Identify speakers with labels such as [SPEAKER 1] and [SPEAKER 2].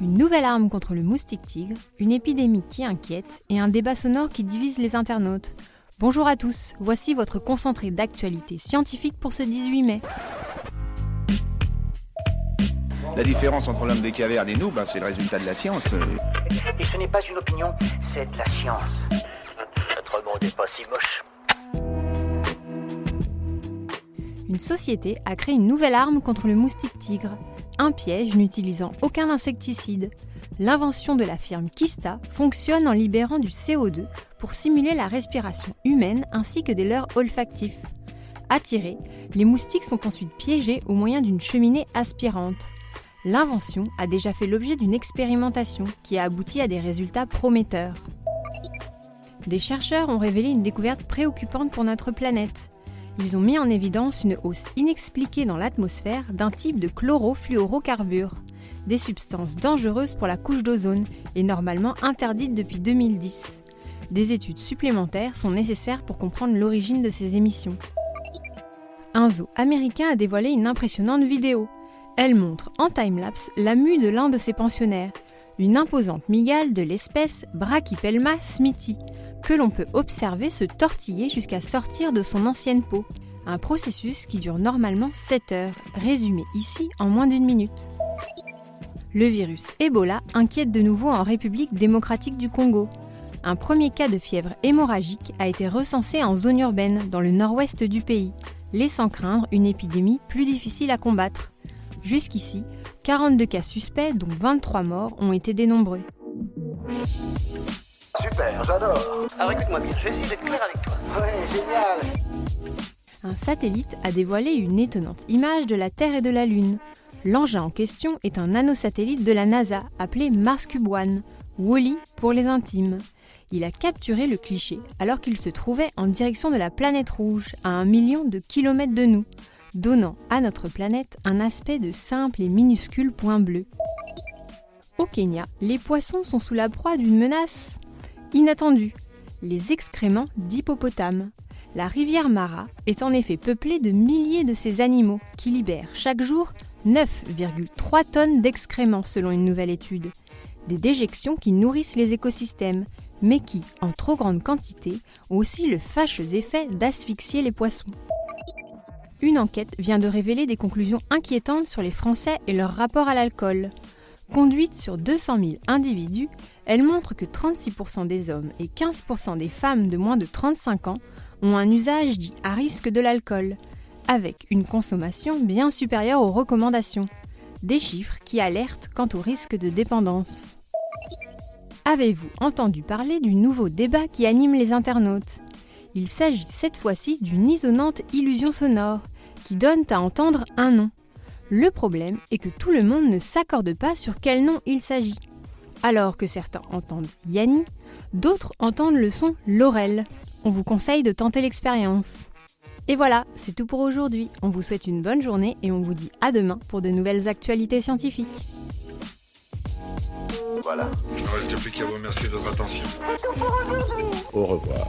[SPEAKER 1] Une nouvelle arme contre le moustique tigre, une épidémie qui inquiète et un débat sonore qui divise les internautes. Bonjour à tous, voici votre concentré d'actualité scientifique pour ce 18 mai.
[SPEAKER 2] La différence entre l'homme des cavernes et nous, c'est le résultat de la science.
[SPEAKER 3] Et ce n'est pas une opinion, c'est de la science. Notre monde n'est pas si moche.
[SPEAKER 1] Une société a créé une nouvelle arme contre le moustique tigre, un piège n'utilisant aucun insecticide. L'invention de la firme Kista fonctionne en libérant du CO2 pour simuler la respiration humaine ainsi que des leurres olfactifs. Attirés, les moustiques sont ensuite piégés au moyen d'une cheminée aspirante. L'invention a déjà fait l'objet d'une expérimentation qui a abouti à des résultats prometteurs. Des chercheurs ont révélé une découverte préoccupante pour notre planète. Ils ont mis en évidence une hausse inexpliquée dans l'atmosphère d'un type de chlorofluorocarbures, des substances dangereuses pour la couche d'ozone et normalement interdites depuis 2010. Des études supplémentaires sont nécessaires pour comprendre l'origine de ces émissions. Un zoo américain a dévoilé une impressionnante vidéo. Elle montre en time-lapse la mue de l'un de ses pensionnaires, une imposante mygale de l'espèce Brachypelma smithii, que l'on peut observer se tortiller jusqu'à sortir de son ancienne peau, un processus qui dure normalement 7 heures, résumé ici en moins d'1 minute. Le virus Ebola inquiète de nouveau en République démocratique du Congo. Un premier cas de fièvre hémorragique a été recensé en zone urbaine dans le nord-ouest du pays, laissant craindre une épidémie plus difficile à combattre. Jusqu'ici, 42 cas suspects, dont 23 morts, ont été dénombrés.
[SPEAKER 3] Super, j'adore.
[SPEAKER 4] Alors écoute-moi bien, je vais essayer d'être clair avec toi.
[SPEAKER 3] Ouais, génial.
[SPEAKER 1] Un satellite a dévoilé une étonnante image de la Terre et de la Lune. L'engin en question est un nanosatellite de la NASA appelé Mars Cube One, Wall-E pour les intimes. Il a capturé le cliché alors qu'il se trouvait en direction de la planète rouge, à 1 million de kilomètres de nous, donnant à notre planète un aspect de simple et minuscule point bleu. Au Kenya, les poissons sont sous la proie d'une menace inattendue, les excréments d'hippopotames. La rivière Mara est en effet peuplée de milliers de ces animaux qui libèrent chaque jour 9,3 tonnes d'excréments selon une nouvelle étude. Des déjections qui nourrissent les écosystèmes, mais qui, en trop grande quantité, ont aussi le fâcheux effet d'asphyxier les poissons. Une enquête vient de révéler des conclusions inquiétantes sur les Français et leur rapport à l'alcool. Conduite sur 200 000 individus, elle montre que 36% des hommes et 15% des femmes de moins de 35 ans ont un usage dit à risque de l'alcool, avec une consommation bien supérieure aux recommandations. Des chiffres qui alertent quant au risque de dépendance. Avez-vous entendu parler du nouveau débat qui anime les internautes ? Il s'agit cette fois-ci d'une isonnante illusion sonore qui donne à entendre un nom. Le problème est que tout le monde ne s'accorde pas sur quel nom il s'agit. Alors que certains entendent Yanni, d'autres entendent le son Laurel. On vous conseille de tenter l'expérience. Et voilà, c'est tout pour aujourd'hui. On vous souhaite une bonne journée et on vous dit à demain pour de nouvelles actualités scientifiques.
[SPEAKER 2] Voilà.
[SPEAKER 5] Il ne reste plus qu'à vous remercier de votre attention.
[SPEAKER 2] Au revoir.